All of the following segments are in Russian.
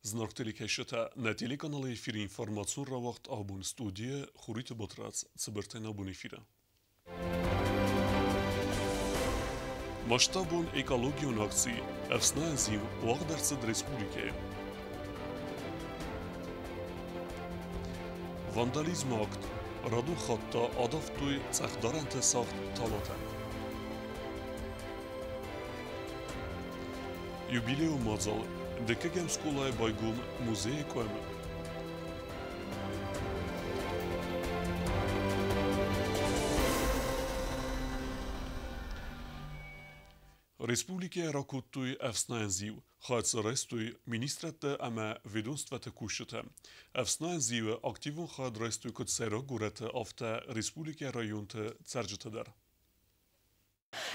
Znaktilik heşete neteli kanalı efiri informasyon ravakt abun studiye Xurît Batrac Tsibertên abun efira. Maştabûn ekologiyon aksi efsnayên zîv waq dersid Respublikayê. Vandalizm akt radû xatta adaftuy tsexdaran te saxt talate. Jubileu mazal Dekegem skolay baygum muzeye koyma. Respublike rakutuj efsnajen ziv, hajt restuj ministrat ama vedonstvat kushete. Efsnajen ziv aktivon hajt restuj këtë sero gurete afte Respublike rajon të Cergjëtëder.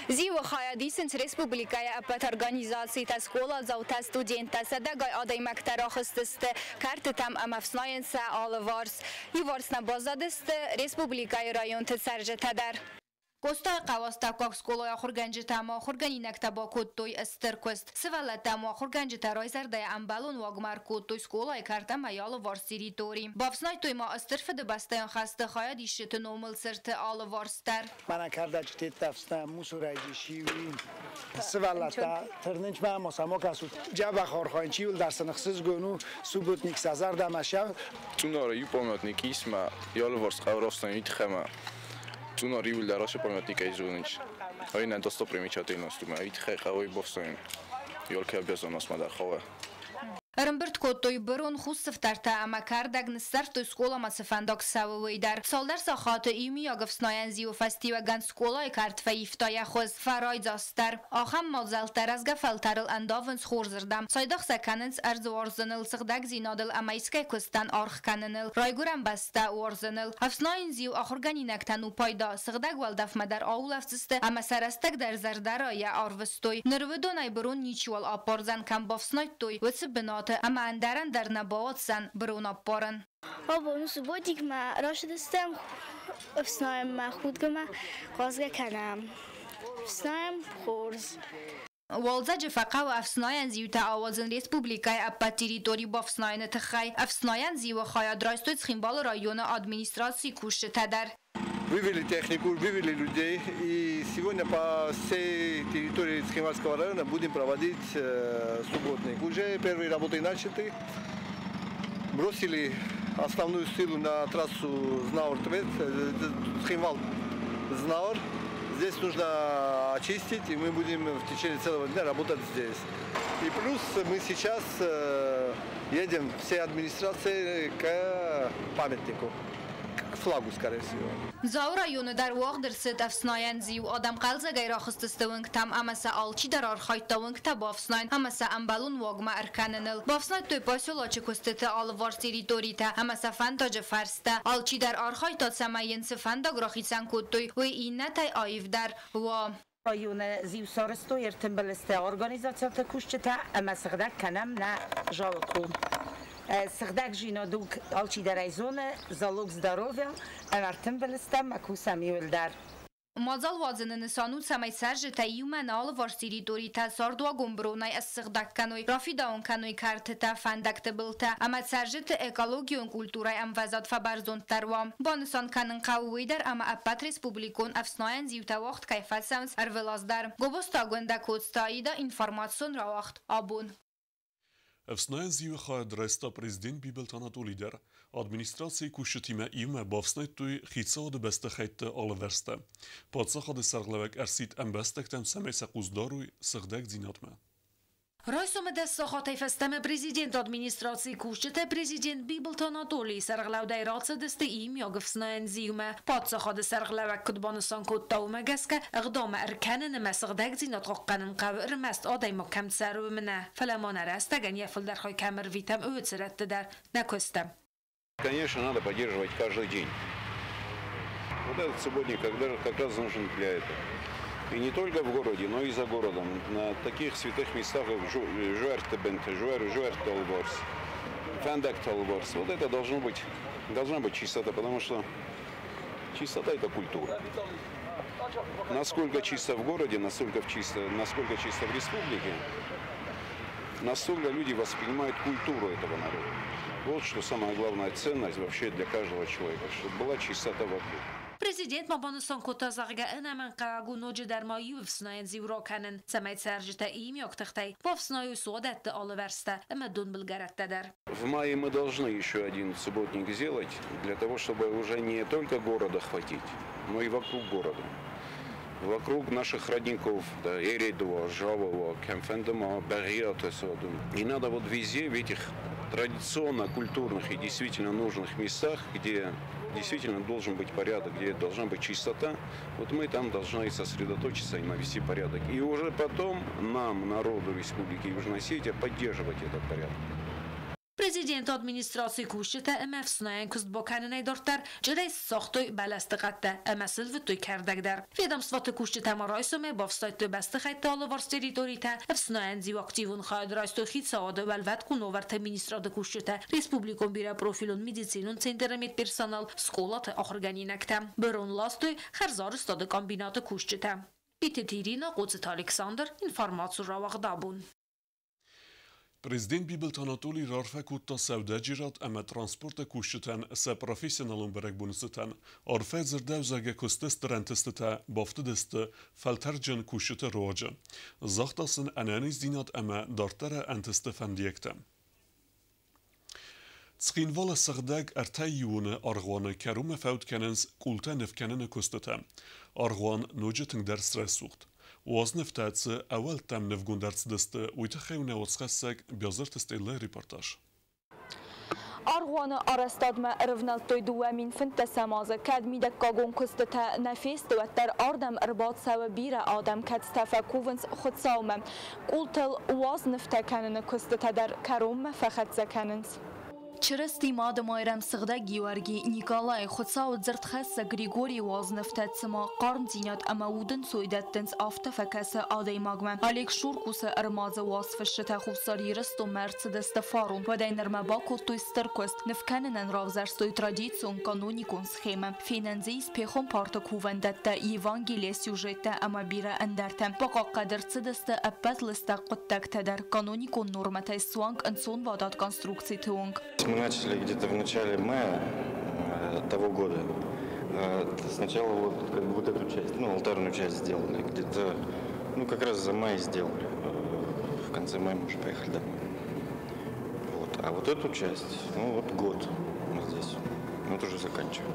Ziua Hayadisint Respublikaya apet organizacji ta skola zauta studenta sadagaj adaj maktarachististe kartetam amafsnajensa alvars ivars na bazadiste Respublikaya rajon të Cergjëtëder. Коста қаваста как скола хурганжита ма хурганинакта ба кодтой астеркост севалата ма хурганжита райзарда амбалон вагмар кодтой скола карта маял варсиритори бавснай той ма астерфде бастан хасте хая диште номал серте ал варстер мана кардачте тафста мусурайди шиви севалата тернич ма масамо касу жаба хорханчи ул дарсанхсыз гону субутник сазар дамаша тунара юпамятник исма ял варс хаврастан итхама Tuna riul de arașă pământica izunici. Ai ne-am dostă primiciate nostru, mai uite că ai boston. Eu că abia zona asta dar хава. Рамберт Коттой Барон Хуссефтарта Амакардаг Нестартой скола Мацефандок Савуидар. Солдар Сахата Имиягов Сноянзи у фестива Ган скола и картфа Ифтая Хоз Фарай Застар. Ахам Мазалтар аз Гафалтарл Андовен Схорзердам. Сайдах Саканенс Арзуарзенел Сигдаг Зинадел Амайскай Кустан Арх Каненел. Райгурам Баста Уарзенел. Афсноянзи у Ахорганинактан у Пайда Сигдаг Валдаф Мадар Аулафсисте Амасарастак дар Зардара я Арвестой. Нерведонай Барон Ничуал Апарзан Камбовснайтой. Вецебенат اما اندرن در نبات سن برون آبارن. آبونو سبودی که من راشد استم افسنایم من خود که من قازگه کنم افسنایم خورز. والزج فقا و افسناین زیو تا آوازن ریسپوبلیکای اپا تریتوری با افسناین تخای افسناین زیو خواهد رایستوی خیمبال رایون администрации куште тадar. Вывели технику, вывели людей, и сегодня по всей территории Цхинвальского района будем проводить субботник. Уже первые работы начаты, бросили основную силу на трассу Знаур-Твет, Цхинвал-Знаур. Здесь нужно очистить, и мы будем в течение целого дня работать здесь. И плюс мы сейчас едем всей администрацией к памятнику. فلاگو скорее всего. زاورا یون در واقع درست افسناین زیو آدم قلزه گیرا خستستونگ تام امسا آلچی در آرخایتاونگ تا بافسناین امسا امبالون واگما ارکننل بافسنای توی پاسولا چه کستت آلوار سیریتوری تا امسا فنداج فرسته آلچی در آرخایتا سماین سفنداگ راخیسن کتوی و این نتای آیف در و رایون زیو سارستو ارتنبلسته ارگانیزاسیون تکوشته اما سخدک کنم نه جالکون. Сагдак жина дуг алчи дарайзоне залог здоровья, артем велестам акусам юлдар. Мазал вазен несану самай сарж таиума нал варсири дори та сардва гумбронай аз сагдак каной рафида он каной картта фандакте билта ама саржт экологион культурай ам вазат фабарзон тарвам бонсон канын кавуйдар ама апат республикон афснаен зивта вақт кайфат саунс арвелаздар гобоста гонда кодстаида информацион ра вақт абун Efsnajen zive خواهد رئیس پرزیدنت بیبلتانات لیدر ادمنستراسی کوشتیمه ایمه بافسنای توی خیتسا د بسته خیت آلورسته پادسا خود سرغلوک ارسید ام بستکتم سمیس قوزداروی سخدک زیناتمه Райсоме дестахатай фестеме президент администрации кушчете президент Библтон Анатолий сарглау дайратса десте им ягфснаен зиуме патсахад сарглавак кудбансан коттауме гаске اقدام ارکنن مسغدک زینات قانن قبر مست آدای مکم سرو منه فلمان رستگن یفل در خای کمر ویتم اوتسرت در نکستم. Конечно, надо поддерживать каждый день. Вот этот субботник как раз нужен для этого. И не только в городе, но и за городом. На таких святых местах, как Жуэртебент, Жуэртолборс, Фендектолборс. Вот это должна быть чистота, потому что чистота – это культура. Насколько чисто в городе, насколько чисто в республике, настолько люди воспринимают культуру этого народа. Вот что самая главная ценность вообще для каждого человека, чтобы была чистота вокруг. Президент Мабанستان کتازاغگه انمن قاگو نوج درمایی و فسناین زیورا کنن سمت سرجتا ایم یک تختی با فسنای سعادت آلورسته اما دون بلگرت در. В мае мы должны еще один субботник сделать для того, чтобы уже не только города хватить, но и вокруг города. Вокруг наших родников, да, Эридова, Жавова, Кемфендема, Бериата. И надо вот везде, в этих традиционно культурных и действительно нужных местах, где действительно должен быть порядок, где должна быть чистота, вот мы там должны сосредоточиться и навести порядок. И уже потом нам, народу Республики Южная Осетия, поддерживать этот порядок. Президент администрации кушته اما فسناین کست با کننه دارتر جدای ساختوی بلست قطه اما سلو توی کردگ در فیدم صفات کشته ما رایسومه با فسایت توی بسته خیلی تاله وارس تریتوریته فسناین زیو اکتیون خواهد رایستو خیل سواده ولوت کنو ورت مینیستراد کشته ریسپوبلیکون بیره پروفیلون میدیسینون سنترمیت پرسنال سکولات آخرگانی نکتم برون لاستوی خرزار استاد کامبینات کشته بیت تیرینا قدس الکساندر اینفارماتسو را وقدابون Prezident Bibel Tanatoli rarfe kutta sevda cirat ama transporta kuşçeten se profesyonelun berek bunuseten arfe zirdevzage kustes rentistete baftidiste feltercen kuşçete roaca. Zahtasın enaniz dinat ama dartere entiste fendiyektem. Tskinvala sagdag ertayune argwana kerume feut kenens kulte nefkenene kustete. Argwan nojetin ders resucht. وازنفتات أول تام نفقون درس دسته ويتخيونا وتخسك بيزرت استيلا ريبورتاج. أرغوان أرستاد ما رفنالتوي دوامين فنت سمازة كاد ميدك كاغون كستتا نفيست وتر أردم إرباط سوا بيرا آدم كاد ستافا كوفنس خد ساومم قولتل وازنفتا كانن كستتا در كروم فخد زكاننس. چرستی ماد مایرم سغده گیورگی نیکالای خودساو زرد خاصه گریگوری وازنفتت سما قرن زینات اما ودن سویدت دنس آفته فکسه آدای ماگمن آلیک شور کوسه ارماز واسفشته خوصاری رستو مرسدس تفارون و دای نرمه باکو توی سترکوست نفکنن راوزرستوی ترادیتسون قانونی کن سخیمه فیننزیز پیخون پارتا کووندت تا ایوانگیلی سیوژیت اما بیره اندرتم باقا قدر سدسته اپت لسته قدتک تدر قانونی کن نورمتای سوانگ انسون وادات کنسترکسی تونگ. Мы начали где-то в начале мая того года. Сначала вот эту часть, алтарную часть сделали. Где-то, как раз за май сделали. В конце мая мы уже поехали домой. Вот. А вот эту часть, год мы здесь. Вот уже заканчиваем.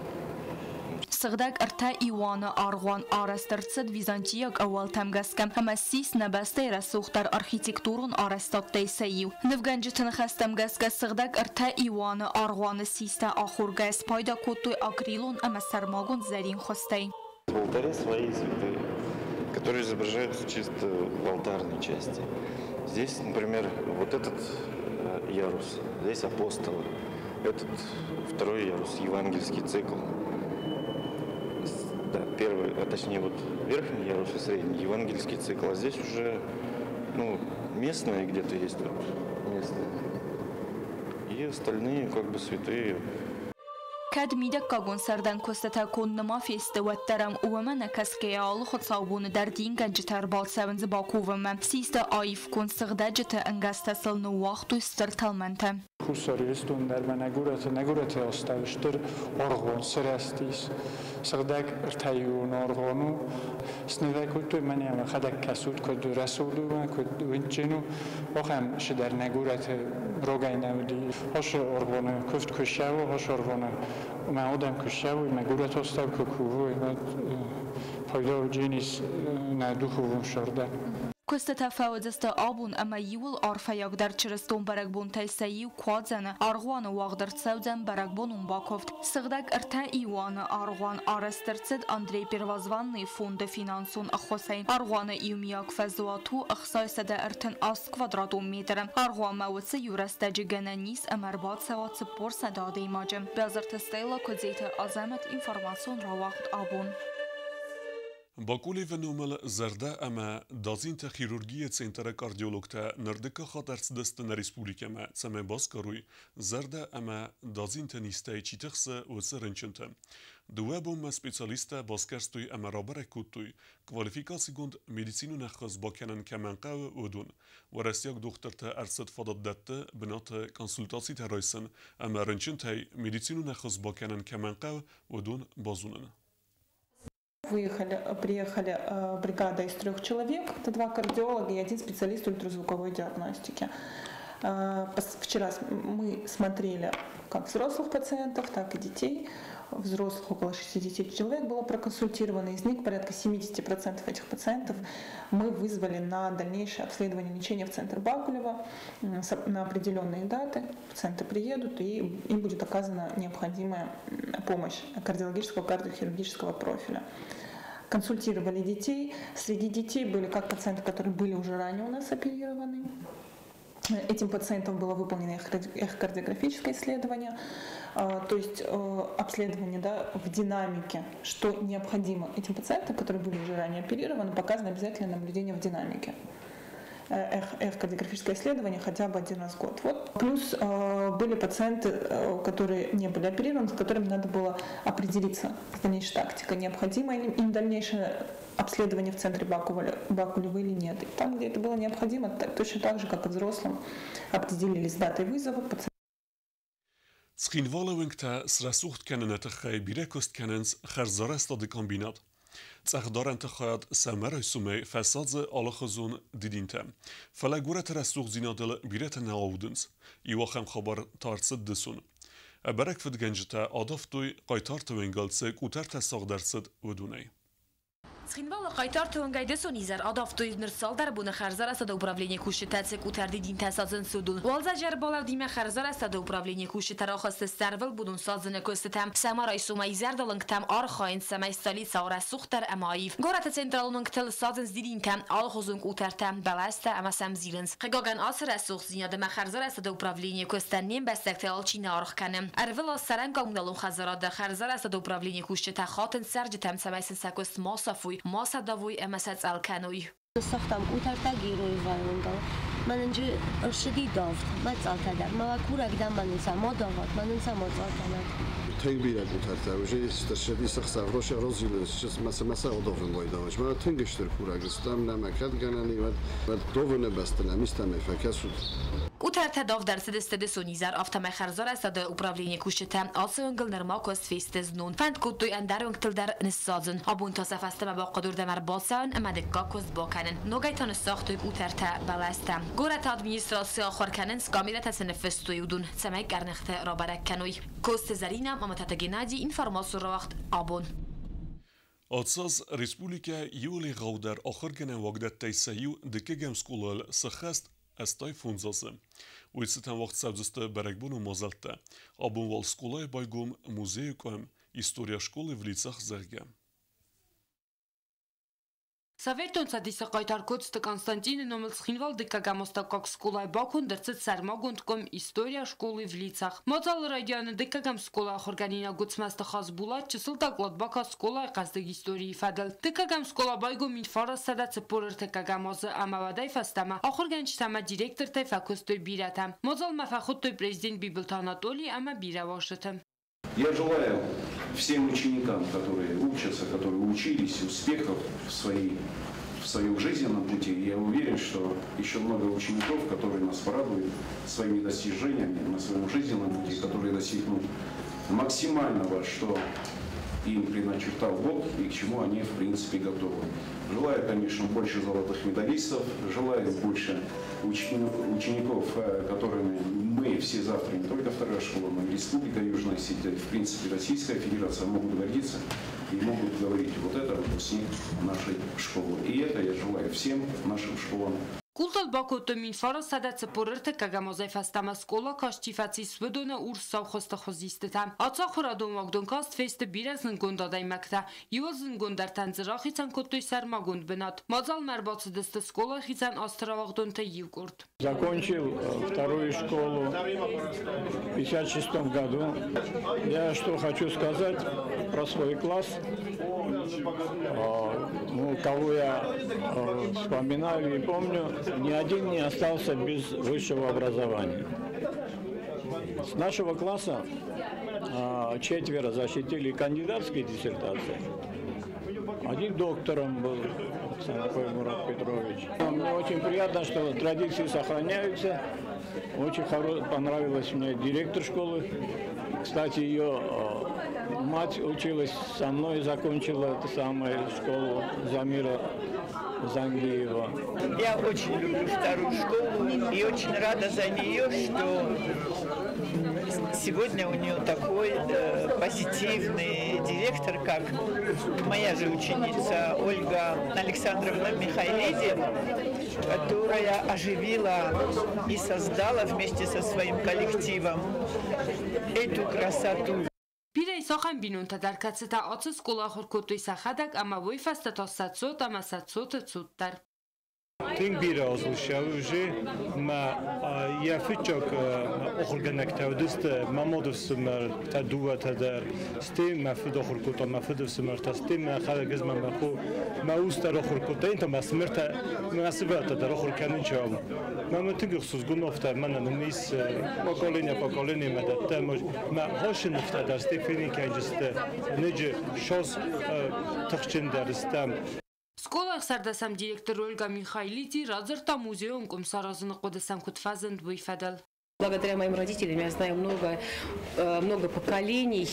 سغداك ارتا ايوانا ارغوان آرسترتسد ویزانتیاک اول تمگسکم همه سیس نبسته رسوخ در ارخیتکتورون آرستاد تیسیو نفگنجتن خستم گسک سغداك ارتا ايوانا ارغوان سیستا آخورگس پایدا کتوی اکریلون اما سرماگون زرین خسته. В алтаре свои святые, которые изображаются чисто в алтарной части. Здесь, например, вот этот ярус, здесь апостолы, этот второй ярус, евангельский цикл. Да, первый, точнее верхний ярус и средний, евангельский цикл, а здесь уже, местные где-то есть местные. И остальные святые. كاد ميدا كاغون سردن كستتا كون نما فيست وترم وما نكس كيال خد صابون در دين گنجتر بال سونز باكووم سيستا آيف كون سغدا جتا انگستا سل نو وقت استرتلمنت خساريستون در نگورت استوشتر ارغون سرستيس سغداك ارتايون ارغونو سنذاكوتو من يام خدك كسود كد رسولو و كد وينچنو وخم شدر نگورت روگاينودي هاش ارغون كفت كشاو هاش ارغون ما آدم کشاوی مگورت استاد کوکووی پایدا جینیس ندو خوبم شرده. کست تفاوت است آبون اما یول آرفیاک در چرستون برگبون تیسایی و کوادزن آرغوان واقدر سودن برگبونون باکفت سغدک ارتا ایوان آرغوان آرسترسد اندری پیروازوان فوند فینانسون اخوسین آرغوان ایومیاک فزواتو اخصای سده ارتن آس کوادراتو میترم آرغوان موتس یورست جگنه نیس امرباد سوات سپور سداده ماجم بازرت استیلا کدزیت آزمت اینفارماسیون را وقت آبون باکولی و نومل زرده اما دازین تا خیروگی سنتر کاردیولوگ تا نردک خاطر دست نریسپولیک ما سمه باز کروی زرده اما دازین تا نیسته چی تخص و سرنچنت دوه بوم سپیسالیستا بازکرستوی اما رابر کتوی کوالیفیکاسی گوند مدیسینو نخص با کنن کمنقه و دون و رستیاک دختر تا ارسد فاداد دته بنات کنسولتاسی تا رایسن اما رنچنتای مدیسینو نخص با کنن کمنقه و دون базунен. Приехали бригада из 3 человек, это 2 кардиолога и 1 специалист ультразвуковой диагностики. Вчера мы смотрели как взрослых пациентов, так и детей. Взрослых около 60 человек было проконсультировано, из них порядка 70% этих пациентов мы вызвали на дальнейшее обследование лечения в центр Бакулева на определенные даты. Пациенты приедут и им будет оказана необходимая помощь кардиологического, кардиохирургического профиля. Консультировали детей. Среди детей были как пациенты, которые были уже ранее у нас оперированы. Этим пациентам было выполнено эхокардиографическое исследование, то есть обследование в динамике, что необходимо этим пациентам, которые были уже ранее оперированы, показано обязательное наблюдение в динамике. Эхокардиографическое исследование хотя бы 1 раз в год. Вот. Плюс были пациенты, которые не были оперированы, с которыми надо было определиться с дальнейшей тактикой, необходимо им дальнейшее обследование в центре Бакулева или нет. И там, где это было необходимо, точно так же, как и взрослым, определились с датой вызова. Skinvalowing ta srasucht kennen het gij birekost kennens gerzare stad de kombinat. Tsagdaren te khayat samara sume fasad alle khazun didinte. Fala gurat rasuch zinadel biret naudens. Iwakhem khabar tarsid desun. Abarak fid genjta adaftoy qaytart wengalse kutart sagdarsid udunay. Схинвала қайтар туангайда сонизар адафтуй нырсал дар буна харзар асада управление кушетацек утарди дин тасазын судун. Уалза жарбалав диме харзар асада управление кушетара хасты старвал будун сазына көстетам. Самарай сумайзар далангтам архайн самай столица арасухтар амаив. Гората централунг тел сазын здиринтам алхозунг утартам баласта ама самзилens. Қигаган асыр асух зинада харзар асада управление көстеннен бәстәкте алчина архканем. Арвела саран гамдалун хазарада харзар асада управление кушета хатын саржтам самайсын сакост масафуй ماسداوی امسات الکنوی. ساختم اوترتا گیروی وایونگال. من اینجا ارشدی دافت. من زالتدم. من کورک دم من انسان ما داوت. من انسان ما زالتدم. تنگی اوترتا. وجه استشهادی سخت روش رازیلش. مثلا ادوون لایداش. من تنگشتر کورک استم نمکت گنانی و دوونه بستن میستم فکسود. Утарта дав дарсид истеде сонизар автомай харзар асада управление кушета асынгыл нырмакос фестезнун фанд куттуй андарунгтил дар ниссазын абун тасафастама ба қадур дамар басаун амадекка коз баканен ногайтан сахтуй утарта баласта горат администрация ахарканен скамила тасنفستوی удун самай гарнахте рабараккануй кост зарина маматата геннадий информацию вақт абун Отсаз республика юли гаудар ахарканен вагдат тайсаю декегам скулал сахаст استای فونزاسه. ویستن وقت سبزسته برگبون و مازلته. آبون وال سکولای بایگوم موزه کم істория школы в лицах зерге. Советон садиса қайтар көтісті Константин номел схинвал декагамоста как скулай бакун дерцет сармагунтком история школы в лицах. Мазал радианы декагам скулай хорганина гуцмаста хаз була чысыл таклад бака скулай қаздык истории фадал. Декагам скула байгум инфара сада цепорыр декагамозы амавадай фастама. Ахорганч сама директор тай факустой биратам. Мазал мафахуттой президент Бибилтон Анатолий ама бира вашетам. Я желаю всем ученикам, которые учатся, которые учились, успехов в своем жизненном пути. Я уверен, что еще много учеников, которые нас порадуют своими достижениями на своем жизненном пути, которые достигнут максимального, что им предначертал Бог и к чему они, в принципе, готовы. Желаю, конечно, больше золотых медалистов, желаю больше учеников, которыми мы все завтра, не только вторая школа, но и Республика Южная Осетия, в принципе, Российская Федерация могут гордиться и могут говорить, вот это выпускник нашей школы. И это я желаю всем нашим школам. Култал бакото минфара сада цепорырте кагамозай фастама скола каштифаци сведоне урс савхоста хозистетам. Аца хурадон вагдонкаст фест бирезн гондадай макта. Юзн гондар танзрахицан котой сармагунд бенат. Мазал марбац десте скола хицан астра вагдонте Югурт. Закончил вторую школу в 1956 году. Я что хочу сказать про свой класс. кого я вспоминаю и помню, ни один не остался без высшего образования. С нашего класса 4 защитили кандидатские диссертации. Один доктором был, Санакой Мурат Петрович. Мне очень приятно, что традиции сохраняются. Очень понравилась мне директор школы. Кстати, ее мать училась со мной, закончила эту самую школу Замира Зангиева. Я очень люблю вторую школу и очень рада за нее, что сегодня у нее такой позитивный директор, как моя же ученица Ольга Александровна Михайлиди, которая оживила и создала вместе со своим коллективом эту красоту. Pirei sachen binun ta dar katseta atsı skola xorkotui saxadak ama voi fasta ta satsot ama satsot tsuttar. Тин бирозл шауже ма я фичок охорганак тавдист мамодовсмар та дувата дар стим мафуд охоркота мафудовсмар та стим халагез мамаху маустар охоркота инта масмерта масбата дар охорканичам мама тигсус гунофтар мана нис поколение мадатта ма хошин нафта дар степени кайжест неже шос тахчин дарстам. Скола сардасам директор Ольга Михайлиди разорта музеем комсаразны кодесам кутфазен выфадал. Благодаря моим родителям я знаю много поколений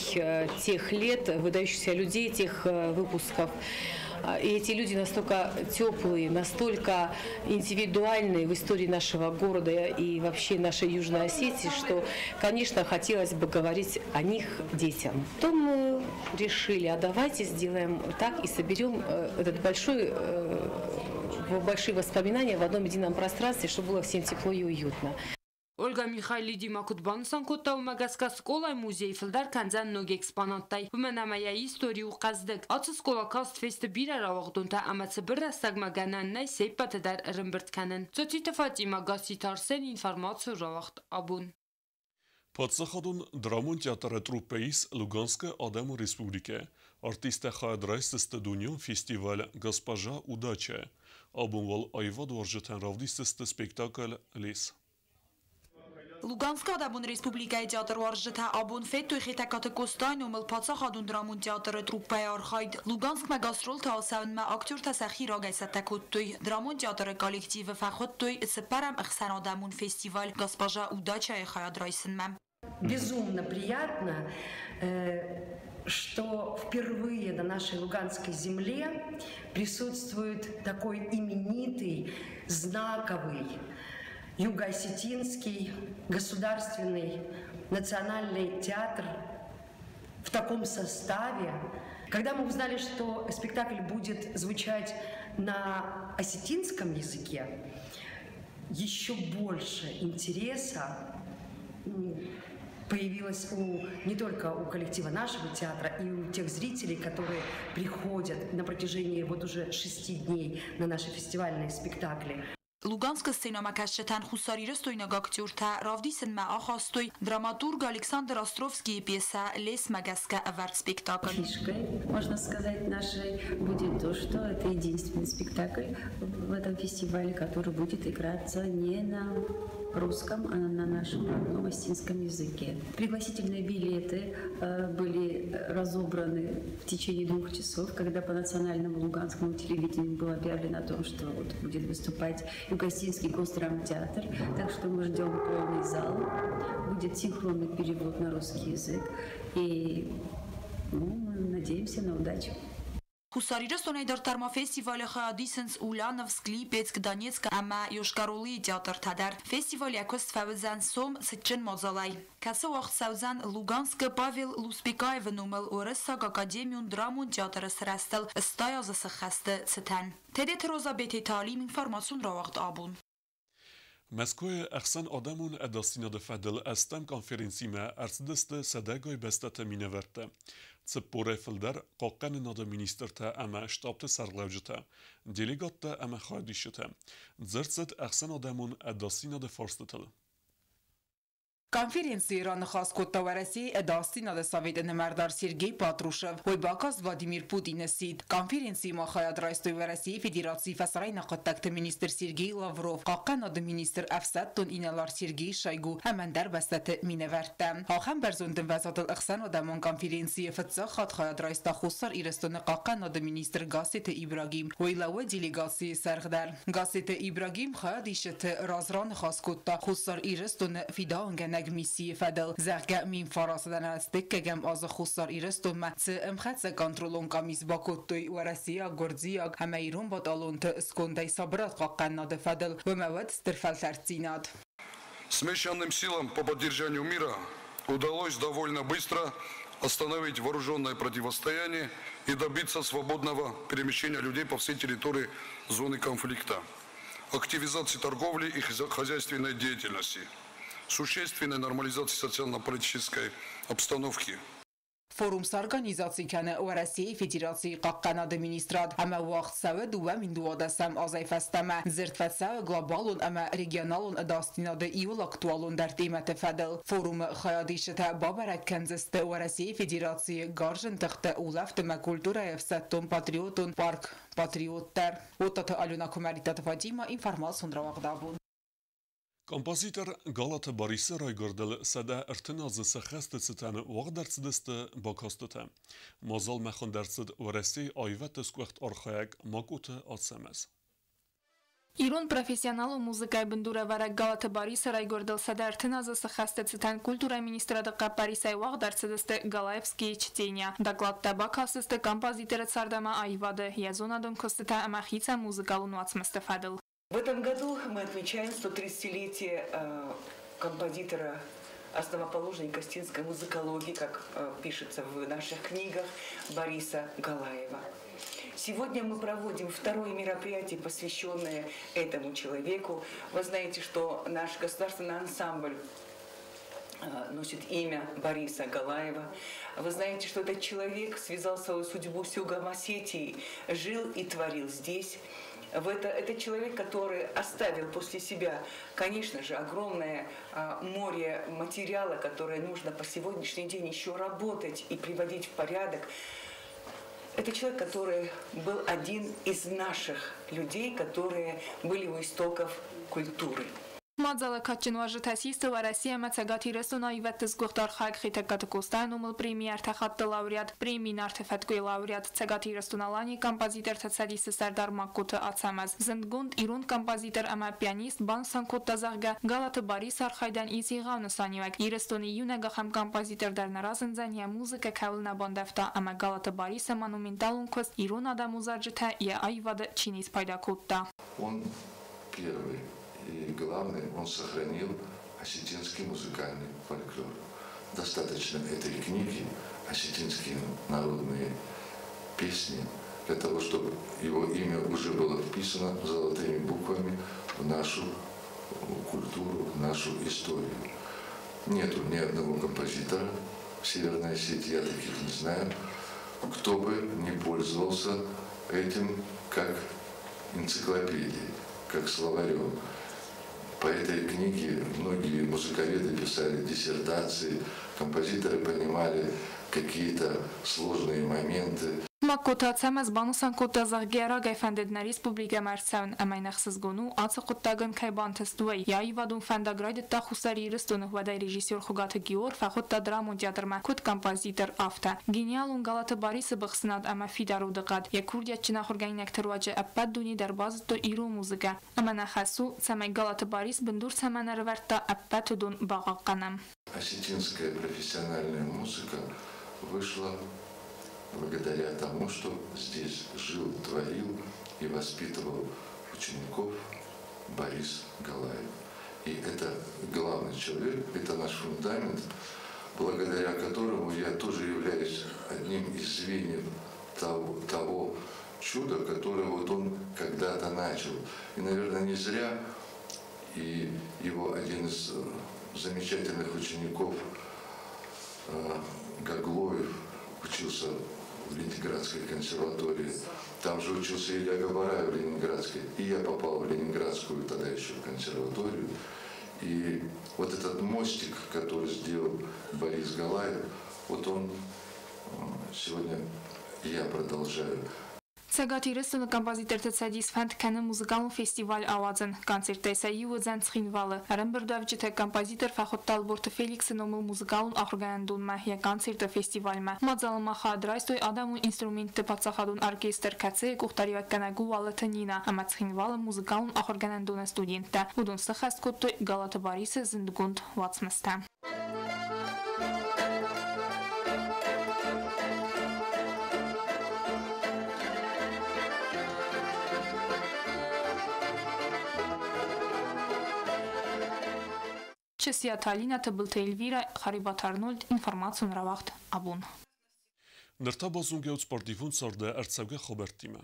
тех лет, выдающихся людей, тех выпусков. И эти люди настолько теплые, настолько индивидуальные в истории нашего города и вообще нашей Южной Осетии, что, конечно, хотелось бы говорить о них детям. Потом мы решили, а давайте сделаем так и соберем этот большие воспоминания в одном едином пространстве, чтобы было всем тепло и уютно. Ольга Михайлиди макутбансан кота магаска скола музей филдар канзан ноги экспонаттай вменамая историю каздык аты скола каст фест бира равагдунта амацы бирра сагмагананнай сейпаты дар рымбыртканын цотита Фатима гаситарсен информацию равагд абун. Подсахадун драмон театра труппеис Луганская Адаму Республике артиста хайдрайстысты дуньон фестиваль «Госпожа удача». Абун вал айвад варжетен равдистысты спектакль «Лес». Луганская Адамун Республикայի театр варժета абուն феттույ խետակատը կոստայն ումել պացախ ադուն դրամուն театрը труппայ արխայդ Լուգանսկ մագասրոլ թասավն մա ակտյուր թասախի ռագայսատակուտույ դրամուն театрը կոլեկտիվը ֆախոտույ սպարամ ըխսան Адамун фестиваль «Госпожа удача» խայադրայսն մա. Безумно приятно, что впервые на нашей Луганской земле присутствует такой именитый, знаковый Юго-Осетинский государственный национальный театр в таком составе. Когда мы узнали, что спектакль будет звучать на осетинском языке, еще больше интереса появилось не только у коллектива нашего театра, и у тех зрителей, которые приходят на протяжении вот уже 6 дней на наши фестивальные спектакли. Լուգանսկը սցենոմակաշչեթան խուսարիրը ստույնագակտյուրթա ռավդիսն մա ախաստույ դրամատուրգ Александр Островский пьеса «Лес Магаска» аварт спектакль. Фишкой, можно сказать, нашей будет то, что это единственный спектакль в этом фестивале, который будет играться не на русском, а на нашем родном осетинском языке. Пригласительные билеты были разобраны в течение 2 часов, когда по национальному луганскому телевидению было объявлено о том, что вот будет выступать Юго-Осетинский госдрамтеатр, так что мы ждем полный зал, будет синхронный перевод на русский язык, и мы надеемся на удачу. Հուսարիրը ստոնայդար տարմա ֆեստիվալը խայադիսնց Ուլանովսկ, Լիպեցկ, Դոնեցկ, ամա Յոշկարոլի театр թադար ֆեստիվալ якост фавзан сом սճն մոզալայ կասը վախտ սավզան Լուգանսկը Պավել Լուսպիկայևը նումել օրեսակ ակադեմիուն դրամուն театрը սրաստել ստայազը սխաստը ցտան Թեդեթ Ռոզաբեթի Թալիմ ինֆորմացիոն ռավաղտ աբուն مسكوی احسن آدمون اداستینا دفعدل استم کنفرانسی ما ارسدست صداقای بستت مینورته. تپوره فلدر قاقن نادا مینیستر تا اما اشتابت سرلوجته. دیلیگات تا اما خواهدیشته. زرزت احسن آدمون اداستینا دفارستتل. Конференции ранахас Коттава России эдасти надо совет энемардар Сергей Патрушев, ойбакас Владимир Путин сид. Конференции махаят райстойва России Федерации фасрай нақаттакты министр Сергей Лавров, қаққан ады министр Афсаттон иналар Сергей Шойгу, амандар бастаты миневертті. Хақам барзондын вазадыл ұқсан адамон конференции фатса хатхаят райста хусар ирестоны қаққан ады министр Гасеты Ибрагим, ойлауы делегации сарғдар. Гасеты Ибрагим хаяд ишеті разранахас Котта хусар ирестоны фидаангенег ميسي فدل زغا مين فراسدن استكگم از خسار ایرستون مت امخص کنترلون کمیز با کوتوی ورسیا گورزیاگ همه ایرون باتالون ت اسکوندای صبرات قاقناد فدل و مواد استرفال ترتیناد. Смешанным силам по поддержанию мира удалось довольно быстро остановить вооруженное противостояние и добиться свободного перемещения людей по всей территории зоны конфликта, активизации торговли и хозяйственной деятельности, существенной нормализации социально-политической обстановки. فوروم سارگانیزاسی کنه و رسیه فدراسی قاقنا دمینیستراد اما وقت سوه دوه من دواده سم آزای فستمه زرد فسوه گلوبالون اما ریگیونالون داستیناد ایول اکتوالون در دیمت فدل فوروم خیادیشته بابرک کنزست و رسیه فدراسی گارجن تخت اولفت مکولتور افستون پاتریوتون پارک پاتریوت در و تاته آلونا کماریتات فاجیما اینفرماسون را وقدابون. Композитор Галата Бориса Райгордел сада артыназы сахасты цитаны вағдарцыдысты бакастыты. Мазал мәхандарцыд варасей айваты скуахт архаяк макуты атсамаз. Ирон профессионалу музыкай бендура вара Галата Бориса Райгордел сада артыназы сахасты цитан культура министрады Борисай вағдарцыдысты Галаевские чтения. Докладта бакасысты композиторы цардама айвады язонадым костыта амахица музыкалу нуацмысты фадыл. В этом году мы отмечаем 130-летие композитора, основоположника стинской музыкологии, как пишется в наших книгах, Бориса Галаева. Сегодня мы проводим второе мероприятие, посвященное этому человеку. Вы знаете, что наш государственный ансамбль носит имя Бориса Галаева. Вы знаете, что этот человек связал свою судьбу с Югом Осетии, жил и творил здесь. Это человек, который оставил после себя, конечно же, огромное море материала, которое нужно по сегодняшний день еще работать и приводить в порядок. Это человек, который был один из наших людей, которые были у истоков культуры. Мадзала качинважи тасисты ва Россия мацагати ресунай веттес гухтар хак хитакат кустан умыл премьер тахатты лауреат премиин артефаткуй лауреат цагати ресуналани композитор тацадисты Сардар Маккуты атсамаз зиндгунд ирун композитор ама пианист бансан коттазарга Галата Борис архайдан изи гавнусанивак ирестуни юнага хам композитор дар наразынзания музыка кавлна бандефта ама Галата Бориса монументалун кост ирун адамузарджита я айвада чинис пайда кутта. Он первый. И главное, он сохранил осетинский музыкальный фольклор. Достаточно этой книги, осетинские народные песни, для того, чтобы его имя уже было вписано золотыми буквами в нашу культуру, в нашу историю. Нету ни одного композитора в Северной Осетии, я таких не знаю, кто бы не пользовался этим как энциклопедией, как словарем. По этой книге многие музыковеды писали диссертации, композиторы понимали какие-то сложные моменты. Маккута цамаз банусан кута заргера гайфандедна республика Марсаун амайнахсыз гуну ацы куттагын кайбантыстуай. Яй вадун фандаграйд та хусари рестунух вадай режиссер Хугата Геор фахутта драму театрма кут композитор авта. Гениалун Галата Бориса бахсынад ама фидару дыгад. Я курдячына хургайнактыр ваджа аппад дуни дарбазыто иру музыка. Ама нахасу цамай Галата Борис бендур саманар варта аппад удун багаканам. Осетинская профессиональная музыка вышла благодаря тому, что здесь жил, творил и воспитывал учеников Борис Галаев. И это главный человек, это наш фундамент, благодаря которому я тоже являюсь одним из звеньев того чуда, которое вот он когда-то начал. И, наверное, не зря и его один из замечательных учеников Гаглоев учился в Ленинградской консерватории. Там же учился Илья Габараев в Ленинградской. И я попал в Ленинградскую тогда еще консерваторию. И вот этот мостик, который сделал Борис Галаев, вот он сегодня я продолжаю. Ցեգաթիրը կամպոզիտոր ծածադիս ֆանտ կանը մուզիկալ ֆեստիվալ ավազն կոնցերտեսայի ու ցանցխինվալը արամբրդավիճ թե կամպոզիտոր ֆախոտալ բորտ Ֆելիքսը նոմը մուզիկալ ախորգանդուն մա յա կոնցերտը ֆեստիվալը մազալմա խադրայստոյ ադամու ինստրումենտ տպացախադուն օրկեստր կացե կուխտարիվականագու վալաթնինա ամացխինվալը մուզիկալ ախորգանդուն ստուդենտա ուդուն սխաստկոտը գալատը բարիսը զնդգունդ վացմստա Talina tăbâlte Elvira, Haribat Arnold, informațiun ravaht abun. Nërta bazungeu sportivun sorde Ercevge Xobertime.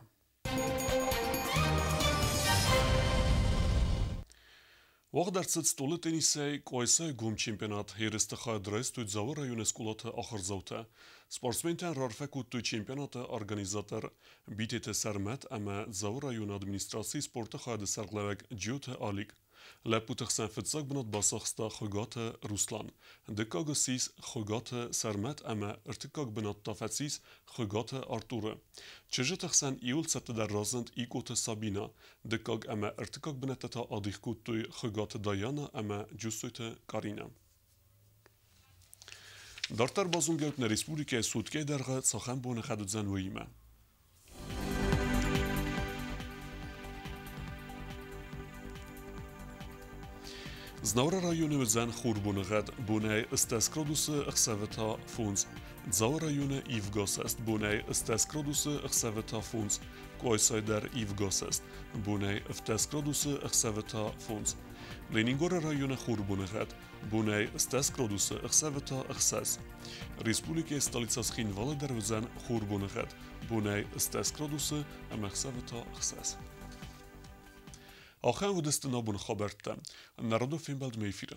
Вաղ դարձած ստոլը տենիսեի կոյսայ գում չեմպիոնատ հերստը խայդրայս տույտ զավը ռայունես կուլոթը ախրզավթը։ Սպորտսմենտյան ռարվեք ու տույտ չեմպիոնատը արգանիզատար բիտետը սարմետ ամը զավը ռայուն ադմինիստրացի սպորտը խայդը սարգլավեք ջյութը ալիք։ Լեպուտը խսանֆծակ բնոտ բասախստա խոգաթը Ռուսլան։ Դկագսիս խոգաթը սարմետ ամը ըրտիկակ բնոտ տաֆեցիս խոգաթը Արտուրը։ Չժը տխսան իուլ ծետդար ռազանդ իկոթը Սաբինա։ Դկаг ամը ըրտիկակ բնետտա ադիխկուտույ խոգաթը Դայանա ամը ջուսույթը Կարինա։ Դարտար բազունգեութն Ռեսպուլիկայի սուտկե դարղը ծախան բոնը խադուձան վույիմը։ Znavra rajone vëzën Khurbunegat, bunej steskrodusë xseveta funds. Dzau rajone Ivgosest, bunej steskrodusë xseveta funds. Kojsajder Ivgosest, bunej steskrodusë xseveta funds. Leningora rajone Khurbunegat, bunej steskrodusë xseveta xses. Respublike Stolicas Khinvala der vëzën Khurbunegat, bunej steskrodusë xseveta xses. آخر ودست نابون خبرت. نرادو فیلم بعد میفیره.